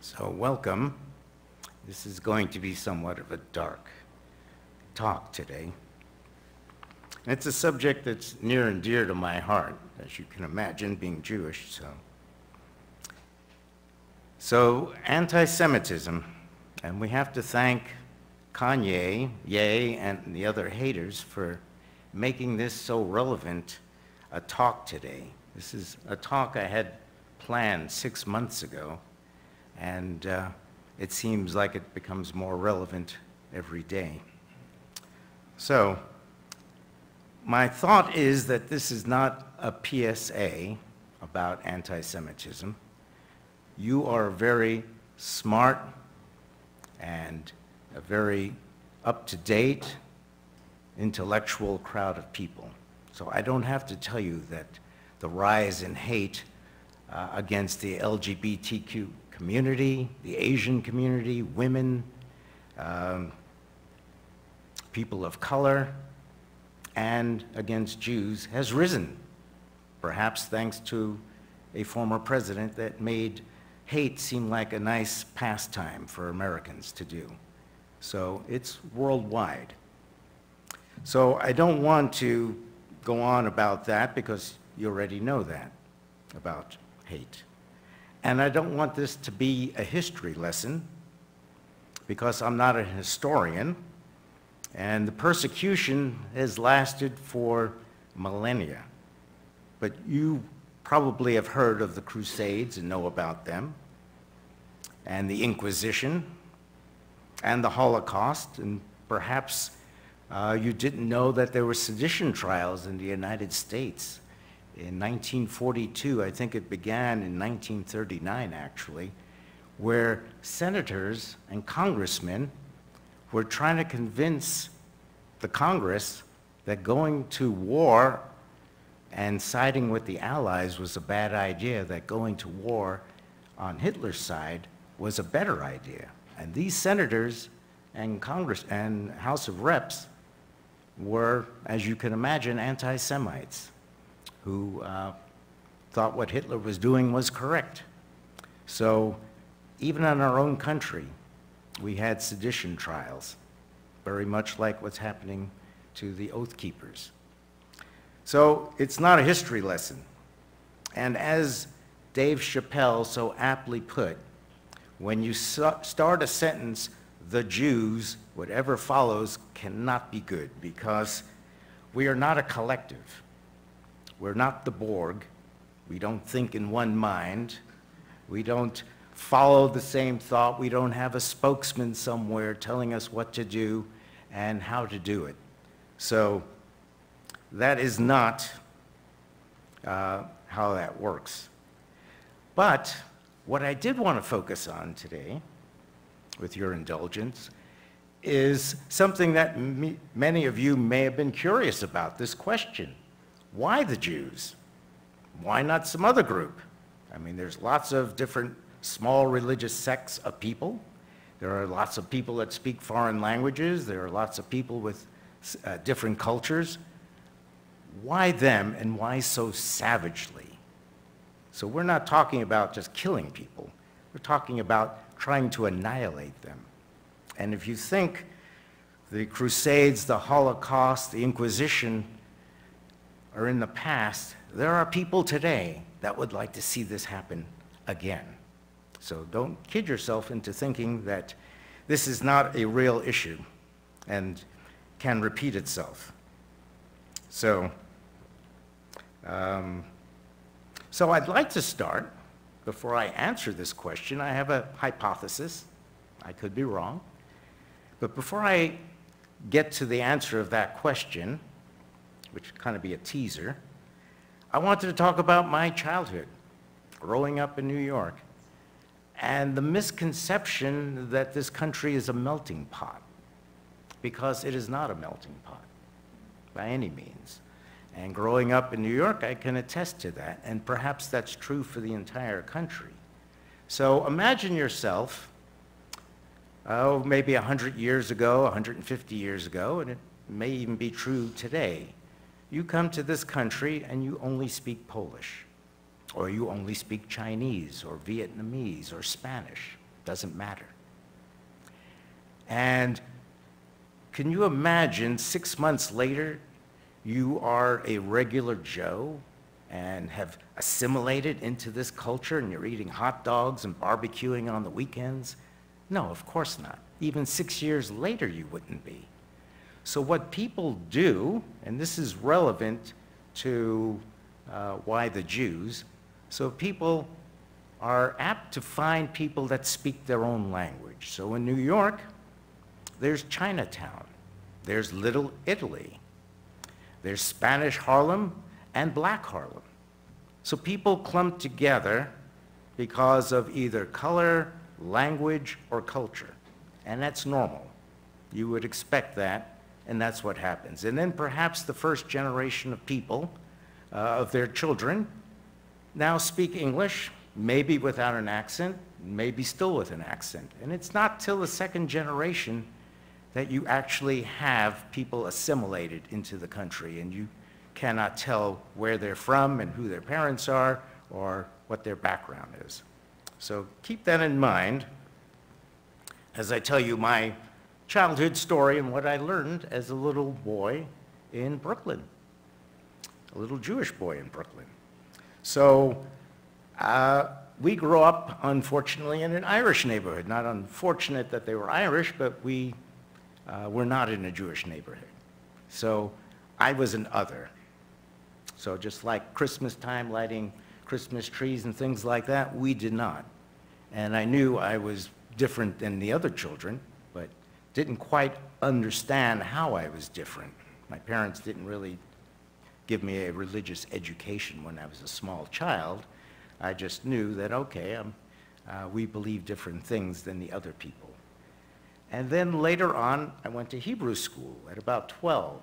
So welcome. This is going to be somewhat of a dark talk today. It's a subject that's near and dear to my heart, as you can imagine, being Jewish. So anti-Semitism, and we have to thank Kanye, Ye, and the other haters for making this so relevant a talk today. This is a talk I had planned 6 months ago, and it seems like it becomes more relevant every day. So my thought is that this is not a PSA about anti-Semitism. You are a very smart and a very up-to-date, intellectual crowd of people. So I don't have to tell you that the rise in hate against the LGBTQ community, the Asian community, women, people of color, and against Jews has risen, perhaps thanks to a former president that made hate seem like a nice pastime for Americans to do. So it's worldwide. So I don't want to go on about that because you already know that about hate. And I don't want this to be a history lesson because I'm not a historian, and the persecution has lasted for millennia. But you probably have heard of the Crusades and know about them, and the Inquisition, and the Holocaust, and perhaps you didn't know that there were sedition trials in the United States. In 1942, I think it began in 1939 actually, where senators and congressmen were trying to convince the Congress that going to war and siding with the Allies was a bad idea, that going to war on Hitler's side was a better idea. And these senators and Congress and House of Reps were, as you can imagine, anti-Semites who thought what Hitler was doing was correct. So even in our own country, we had sedition trials, very much like what's happening to the Oath Keepers. So it's not a history lesson. And as Dave Chappelle so aptly put, when you start a sentence, the Jews, whatever follows cannot be good, because we are not a collective. We're not the Borg. We don't think in one mind. We don't follow the same thought. We don't have a spokesman somewhere telling us what to do and how to do it. So that is not how that works. But what I did want to focus on today, with your indulgence, is something that many of you may have been curious about, this question. Why the Jews? Why not some other group? I mean, there's lots of different small religious sects of people. There are lots of people that speak foreign languages. There are lots of people with different cultures. Why them, and why so savagely? So we're not talking about just killing people. We're talking about trying to annihilate them. And if you think the Crusades, the Holocaust, the Inquisition are in the past, there are people today that would like to see this happen again. So don't kid yourself into thinking that this is not a real issue and can repeat itself. So I'd like to start, before I answer this question, I have a hypothesis. I could be wrong. But before I get to the answer of that question, which would kind of be a teaser, I wanted to talk about my childhood, growing up in New York, and the misconception that this country is a melting pot, because it is not a melting pot by any means. And growing up in New York, I can attest to that, and perhaps that's true for the entire country. So imagine yourself, maybe 100 years ago, 150 years ago, and it may even be true today. You come to this country and you only speak Polish, or you only speak Chinese or Vietnamese or Spanish. Doesn't matter. And can you imagine 6 months later, you are a regular Joe and have assimilated into this culture and you're eating hot dogs and barbecuing on the weekends? No, of course not. Even 6 years later, you wouldn't be. So what people do, and this is relevant to why the Jews, so people are apt to find people that speak their own language. So in New York, there's Chinatown, there's Little Italy, there's Spanish Harlem and Black Harlem. So people clump together because of either color, language, or culture. And that's normal. You would expect that, and that's what happens. And then perhaps the first generation of people, of their children, now speak English, maybe without an accent, maybe still with an accent. And it's not till the second generation that you actually have people assimilated into the country, and you cannot tell where they're from and who their parents are or what their background is. So keep that in mind as I tell you my childhood story and what I learned as a little boy in Brooklyn, a little Jewish boy in Brooklyn. So we grew up, unfortunately, in an Irish neighborhood. Not unfortunate that they were Irish, but we were not in a Jewish neighborhood. So I was an other. So just like Christmas time, lighting Christmas trees and things like that, we did not. And I knew I was different than the other children, but didn't quite understand how I was different. My parents didn't really give me a religious education when I was a small child. I just knew that, okay, we believe different things than the other people. And then later on, I went to Hebrew school at about 12.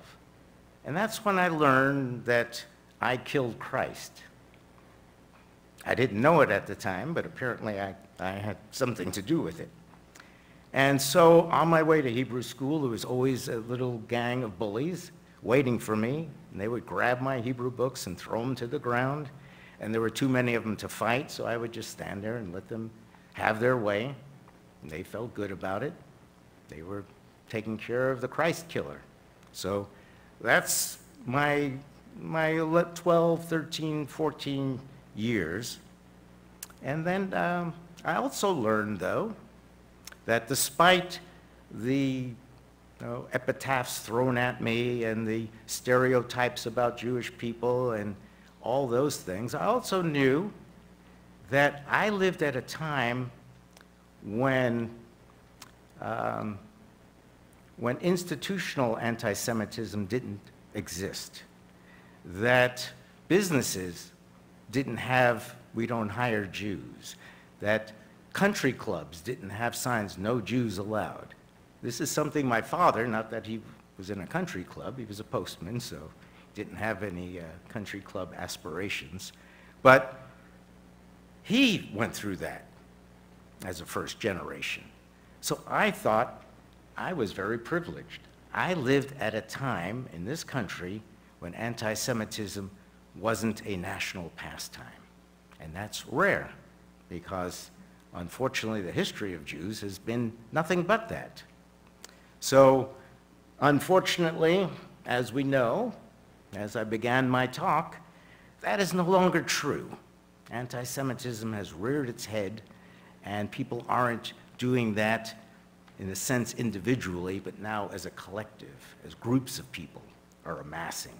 And that's when I learned that I killed Christ. I didn't know it at the time, but apparently I had something to do with it. And so on my way to Hebrew school, there was always a little gang of bullies waiting for me. And they would grab my Hebrew books and throw them to the ground. And there were too many of them to fight, so I would just stand there and let them have their way. And they felt good about it. They were taking care of the Christ killer. So that's my 12, 13, 14 years. And then I also learned, though, that despite the epitaphs thrown at me and the stereotypes about Jewish people and all those things, I also knew that I lived at a time when institutional anti-Semitism didn't exist, that businesses didn't have "we don't hire Jews," that country clubs didn't have signs "no Jews allowed." This is something my father, not that he was in a country club, he was a postman, so he didn't have any country club aspirations, but he went through that as a first generation. So I thought I was very privileged. I lived at a time in this country when anti-Semitism wasn't a national pastime. And that's rare, because unfortunately the history of Jews has been nothing but that. So unfortunately, as we know, as I began my talk, that is no longer true. Anti-Semitism has reared its head, and people aren't doing that in a sense individually, but now as a collective, as groups of people are amassing.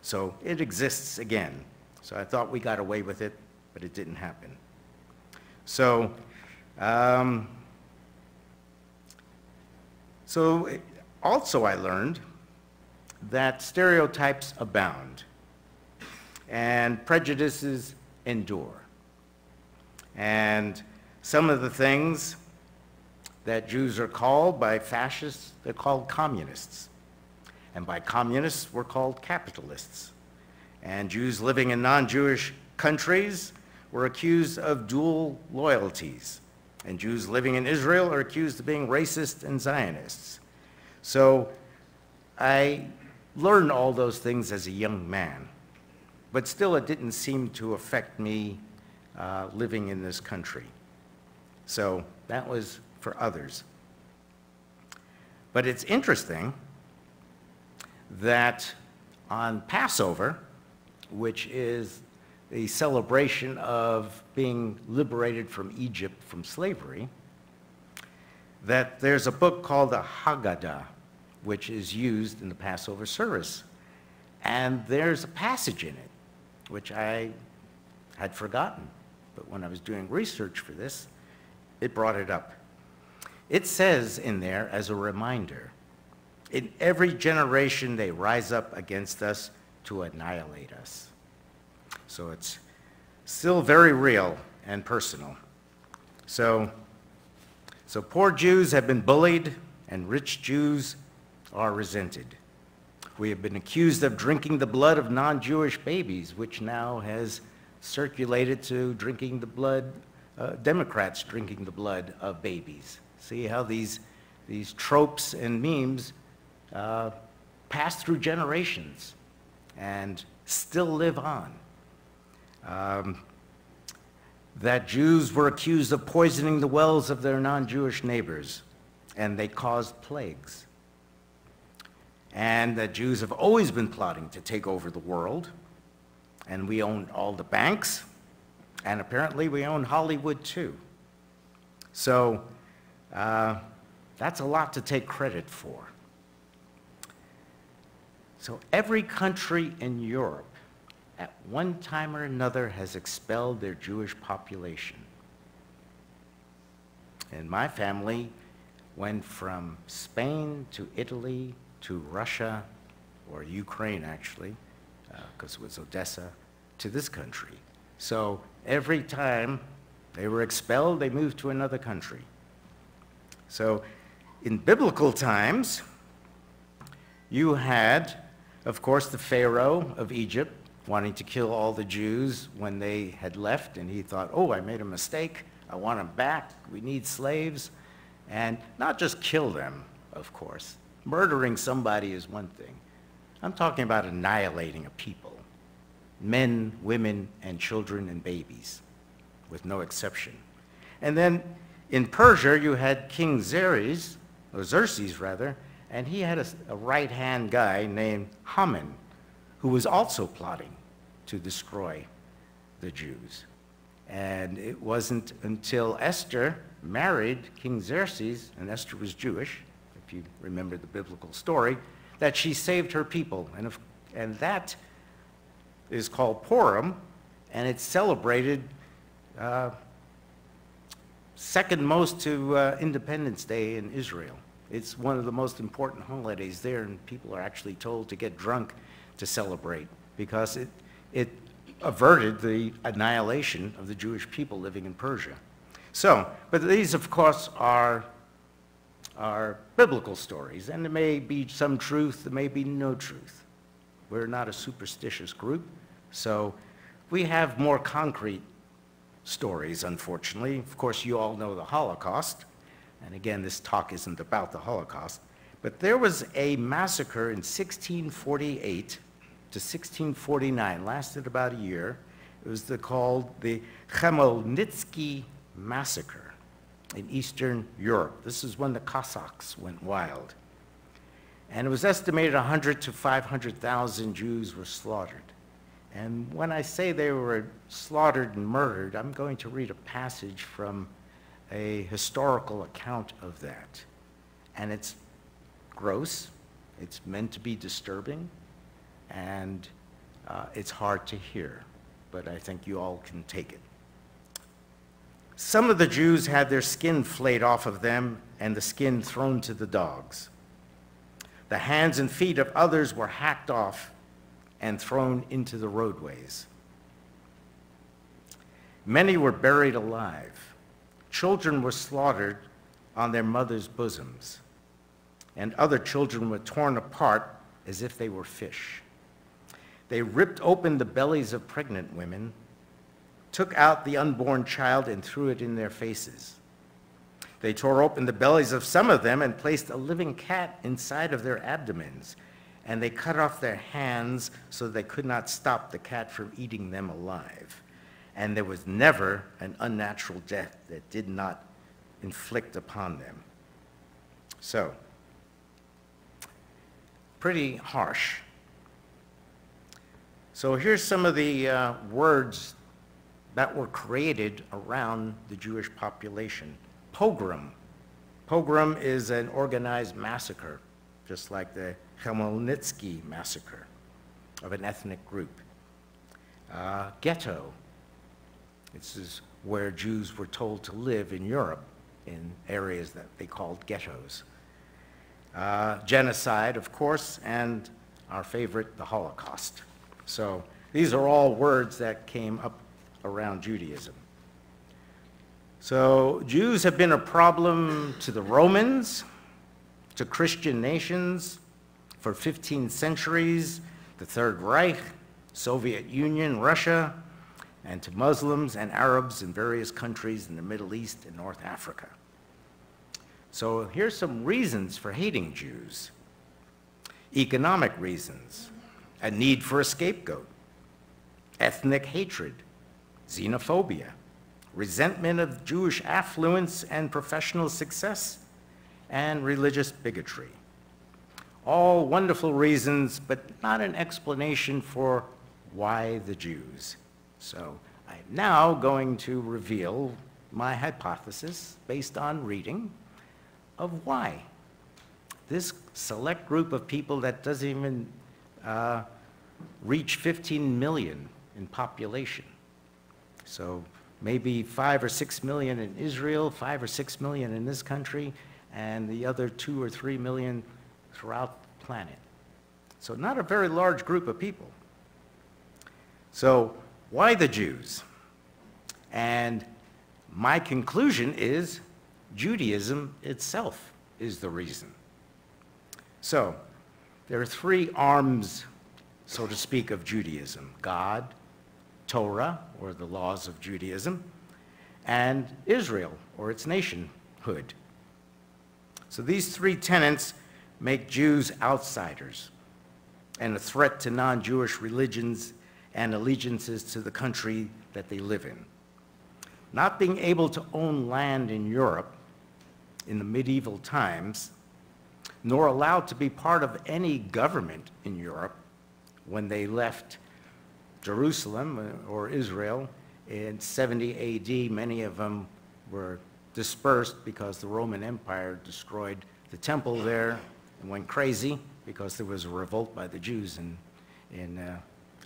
So it exists again. So I thought we got away with it, but it didn't happen. So, also I learned that stereotypes abound and prejudices endure. And some of the things that Jews are called by fascists, they're called communists. And by communists, we're called capitalists. And Jews living in non-Jewish countries were accused of dual loyalties. And Jews living in Israel are accused of being racist and Zionists. So I learned all those things as a young man. But still, it didn't seem to affect me living in this country. So that was for others. But it's interesting that on Passover, which is the celebration of being liberated from Egypt, from slavery, that there's a book called the Haggadah, which is used in the Passover service. And there's a passage in it, which I had forgotten. But when I was doing research for this, it brought it up. It says in there, as a reminder, in every generation they rise up against us to annihilate us. So it's still very real and personal. So poor Jews have been bullied, and rich Jews are resented. We have been accused of drinking the blood of non-Jewish babies, which now has circulated to drinking the blood, Democrats drinking the blood of babies. See how these tropes and memes pass through generations and still live on. That Jews were accused of poisoning the wells of their non-Jewish neighbors, and they caused plagues. And that Jews have always been plotting to take over the world, and we own all the banks, and apparently we own Hollywood too. So that's a lot to take credit for. So every country in Europe at one time or another has expelled their Jewish population. And my family went from Spain to Italy to Russia, or Ukraine actually, because it was Odessa, to this country. So every time they were expelled, they moved to another country. So in biblical times, you had, of course, the Pharaoh of Egypt wanting to kill all the Jews when they had left, and he thought, oh, I made a mistake. I want them back. We need slaves. And not just kill them, of course. Murdering somebody is one thing. I'm talking about annihilating a people. Men, women, and children and babies, with no exception. And then in Persia, you had King Xerxes, and he had a right-hand guy named Haman, who was also plotting to destroy the Jews. And it wasn't until Esther married King Xerxes, and Esther was Jewish, if you remember the biblical story, that she saved her people. And that is called Purim, and it's celebrated second most to Independence Day in Israel. It's one of the most important holidays there, and people are actually told to get drunk to celebrate because it averted the annihilation of the Jewish people living in Persia. So, but these, of course, are biblical stories, and there may be some truth, there may be no truth. We're not a superstitious group, so we have more concrete stories, unfortunately. Of course, you all know the Holocaust, and again, this talk isn't about the Holocaust, but there was a massacre in 1648 to 1649, lasted about a year. It was called the Khmelnytsky Massacre in Eastern Europe. This is when the Cossacks went wild. And it was estimated 100 to 500,000 Jews were slaughtered. And when I say they were slaughtered and murdered, I'm going to read a passage from a historical account of that. And it's gross, it's meant to be disturbing, and it's hard to hear, but I think you all can take it. Some of the Jews had their skin flayed off of them and the skin thrown to the dogs. The hands and feet of others were hacked off and thrown into the roadways. Many were buried alive. Children were slaughtered on their mothers' bosoms, and other children were torn apart as if they were fish. They ripped open the bellies of pregnant women, took out the unborn child and threw it in their faces. They tore open the bellies of some of them and placed a living cat inside of their abdomens, and they cut off their hands so they could not stop the cat from eating them alive. And there was never an unnatural death that did not inflict upon them. So, pretty harsh. So here's some of the words that were created around the Jewish population. Pogrom. Pogrom is an organized massacre, just like the Khmelnytsky massacre of an ethnic group. Ghetto. This is where Jews were told to live in Europe, in areas that they called ghettos. Genocide, of course, and our favorite, the Holocaust. So these are all words that came up around Judaism. So Jews have been a problem to the Romans, to Christian nations for 15 centuries, the Third Reich, Soviet Union, Russia, and to Muslims and Arabs in various countries in the Middle East and North Africa. So here's some reasons for hating Jews. Economic reasons, a need for a scapegoat, ethnic hatred, xenophobia, resentment of Jewish affluence and professional success, and religious bigotry. All wonderful reasons, but not an explanation for why the Jews. So I'm now going to reveal my hypothesis based on reading of why this select group of people that doesn't even reach 15 million in population. So maybe 5 or 6 million in Israel, 5 or 6 million in this country, and the other 2 or 3 million throughout the planet. So not a very large group of people. So why the Jews? And my conclusion is Judaism itself is the reason. So there are 3 arms, so to speak, of Judaism: God, Torah, or the laws of Judaism, and Israel, or its nationhood. So these 3 tenets make Jews outsiders and a threat to non-Jewish religions and allegiances to the country that they live in. Not being able to own land in Europe in the medieval times, nor allowed to be part of any government in Europe when they left Jerusalem or Israel in 70 AD, many of them were dispersed because the Roman Empire destroyed the temple there and went crazy because there was a revolt by the Jews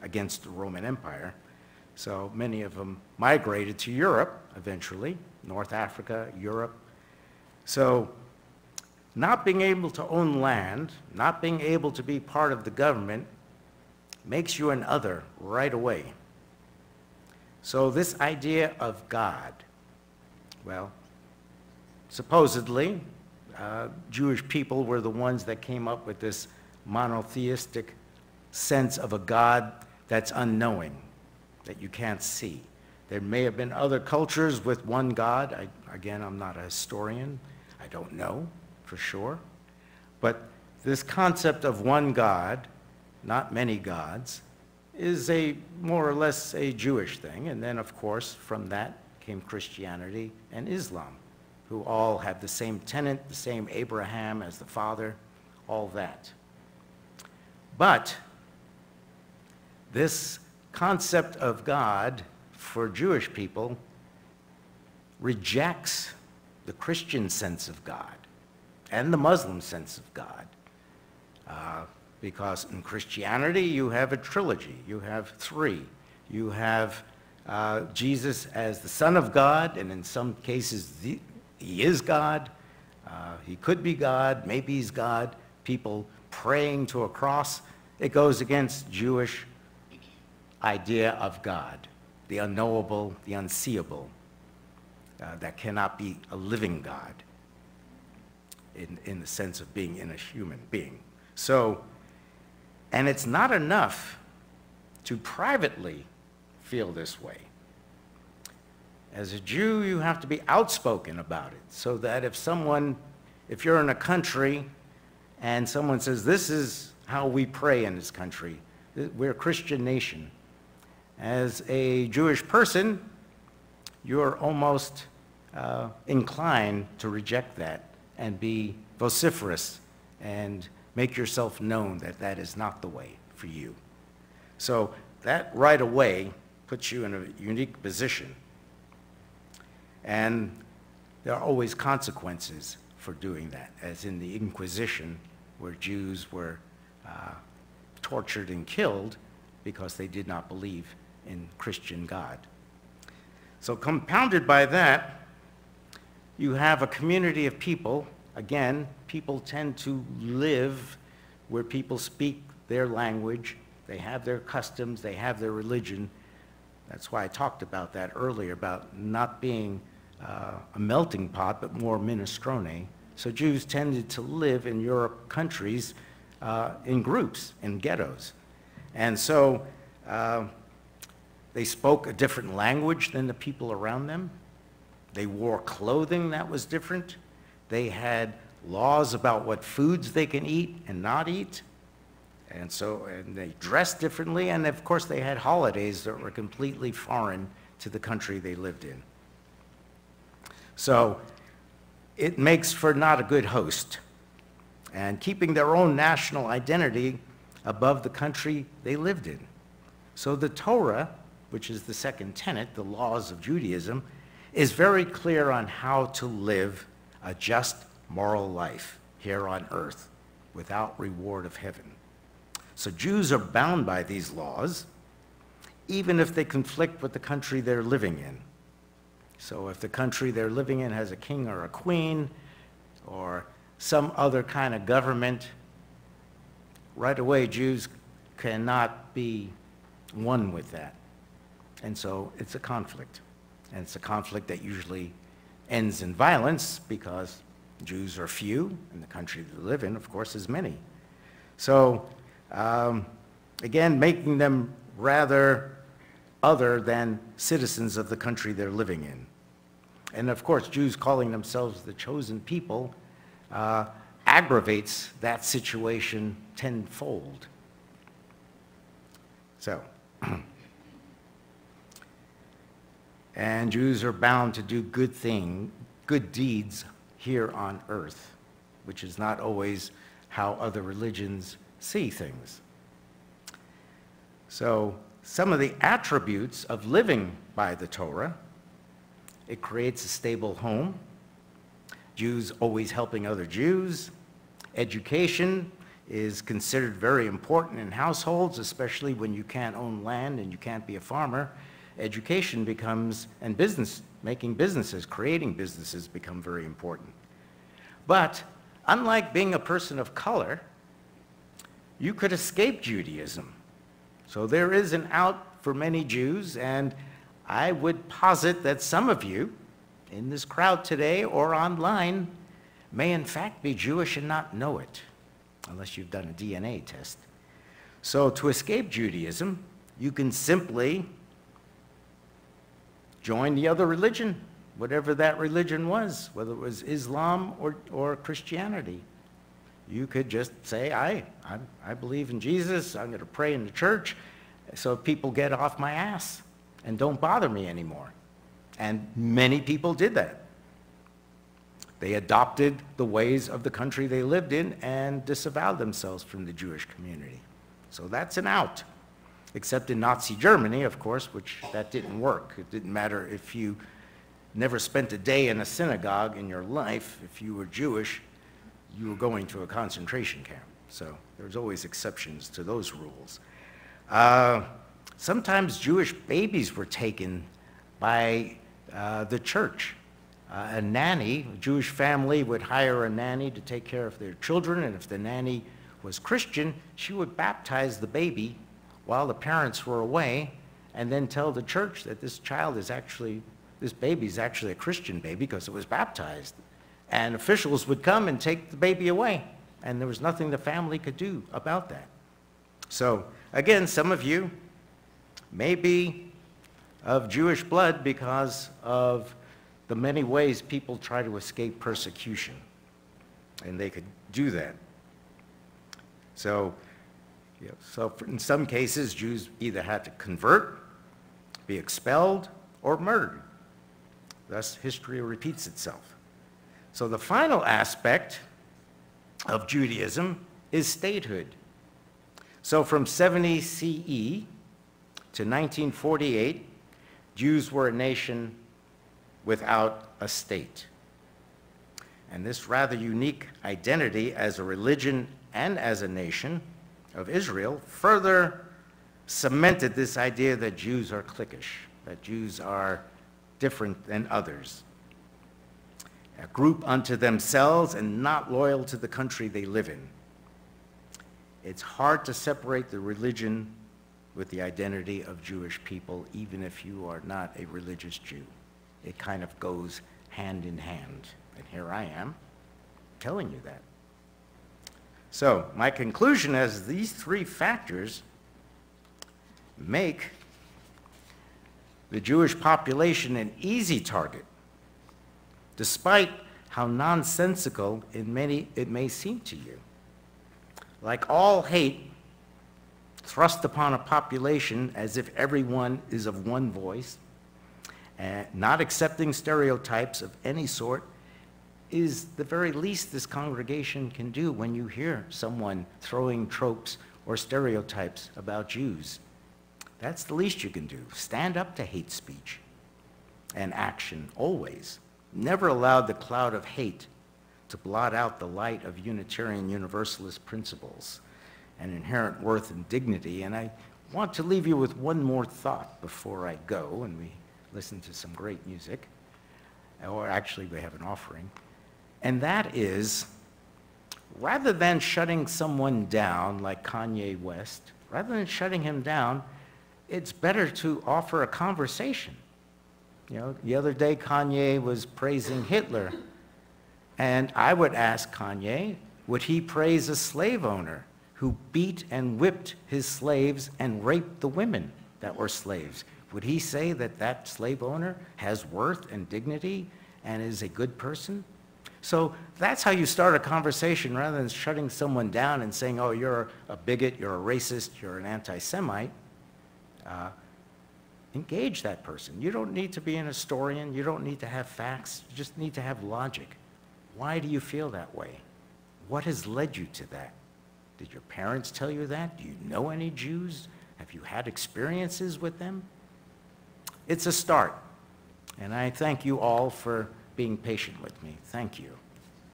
against the Roman Empire. So many of them migrated to Europe eventually, North Africa, Europe. So not being able to own land, not being able to be part of the government, makes you an other right away. So this idea of God, well, supposedly, Jewish people were the ones that came up with this monotheistic sense of a God that's unknowing, that you can't see. There may have been other cultures with one God. Again, I'm not a historian. I don't know for sure. But this concept of one God, not many gods, is more or less a Jewish thing. And then, of course, from that came Christianity and Islam, who all have the same tenet, the same Abraham as the father, all that. But this concept of God for Jewish people rejects the Christian sense of God and the Muslim sense of God. Because in Christianity, you have a trilogy. You have 3. You have Jesus as the Son of God, and in some cases, he is God. He could be God, maybe he's God. People praying to a cross. It goes against Jewish idea of God, the unknowable, the unseeable, that cannot be a living God in the sense of being in a human being. So, and it's not enough to privately feel this way. As a Jew, you have to be outspoken about it, so that if you're in a country and someone says, this is how we pray in this country, we're a Christian nation. As a Jewish person, you're almost inclined to reject that and be vociferous and make yourself known that that is not the way for you. So that right away puts you in a unique position. And there are always consequences for doing that, as in the Inquisition, where Jews were tortured and killed because they did not believe in Christian God. So compounded by that, you have a community of people. Again, people tend to live where people speak their language, they have their customs, they have their religion. That's why I talked about that earlier, about not being a melting pot, but more minestrone. So Jews tended to live in Europe countries in groups, in ghettos. And so they spoke a different language than the people around them. They wore clothing that was different. They had laws about what foods they can eat and not eat. And they dressed differently, and of course they had holidays that were completely foreign to the country they lived in. So it makes for not a good host. And keeping their own national identity above the country they lived in. So the Torah, which is the second tenet, the laws of Judaism, is very clear on how to live a just moral life here on earth without reward of heaven. So Jews are bound by these laws, even if they conflict with the country they're living in. So if the country they're living in has a king or a queen, or some other kind of government, right away Jews cannot be one with that. And so it's a conflict. And it's a conflict that usually ends in violence because Jews are few and the country they live in, of course, is many. So again, making them rather other than citizens of the country they're living in. And of course, Jews calling themselves the chosen people aggravates that situation tenfold. So, and Jews are bound to do good deeds here on earth, which is not always how other religions see things. So, some of the attributes of living by the Torah: it creates a stable home, Jews always helping other Jews, education is considered very important in households, especially when you can't own land and you can't be a farmer. Education becomes, and making businesses, creating businesses become very important. But unlike being a person of color, you could escape Judaism. So there is an out for many Jews, and I would posit that some of you in this crowd today or online may in fact be Jewish and not know it, unless you've done a DNA test. So to escape Judaism, you can simply join the other religion, whatever that religion was, whether it was Islam or Christianity. You could just say, I believe in Jesus, I'm going to pray in the church, so people get off my ass and don't bother me anymore. And many people did that. They adopted the ways of the country they lived in and disavowed themselves from the Jewish community. So that's an out. Except in Nazi Germany, of course, which that didn't work. It didn't matter if you never spent a day in a synagogue in your life. If you were Jewish, you were going to a concentration camp. So there's always exceptions to those rules. Sometimes Jewish babies were taken by the church. A nanny, a Jewish family would hire a nanny to take care of their children, and if the nanny was Christian, she would baptize the baby while the parents were away, and then tell the church that this baby is actually a Christian baby because it was baptized. And officials would come and take the baby away, and there was nothing the family could do about that. So again, some of you may be of Jewish blood because of the many ways people try to escape persecution, and they could do that. So in some cases, Jews either had to convert, be expelled, or murdered. Thus, history repeats itself. So the final aspect of Judaism is statehood. So from 70 CE to 1948, Jews were a nation without a state. And this rather unique identity as a religion and as a nation of Israel further cemented this idea that Jews are cliquish, that Jews are different than others, a group unto themselves and not loyal to the country they live in. It's hard to separate the religion with the identity of Jewish people, even if you are not a religious Jew. It kind of goes hand in hand. And here I am telling you that. So my conclusion is these three factors make the Jewish population an easy target, despite how nonsensical it may seem to you. Like all hate thrust upon a population as if everyone is of one voice, and not accepting stereotypes of any sort is the very least this congregation can do when you hear someone throwing tropes or stereotypes about Jews. That's the least you can do. Stand up to hate speech and action, always. Never allow the cloud of hate to blot out the light of Unitarian Universalist principles and inherent worth and dignity. And I want to leave you with one more thought before I go and we listen to some great music, or actually we have an offering. And that is, rather than shutting someone down like Kanye West, rather than shutting him down, it's better to offer a conversation. You know, the other day Kanye was praising Hitler, and I would ask Kanye, would he praise a slave owner who beat and whipped his slaves and raped the women that were slaves? Would he say that that slave owner has worth and dignity and is a good person? So that's how you start a conversation, rather than shutting someone down and saying, oh, you're a bigot, you're a racist, you're an anti-Semite. Engage that person. You don't need to be an historian. You don't need to have facts. You just need to have logic. Why do you feel that way? What has led you to that? Did your parents tell you that? Do you know any Jews? Have you had experiences with them? It's a start. And I thank you all for being patient with me. Thank you.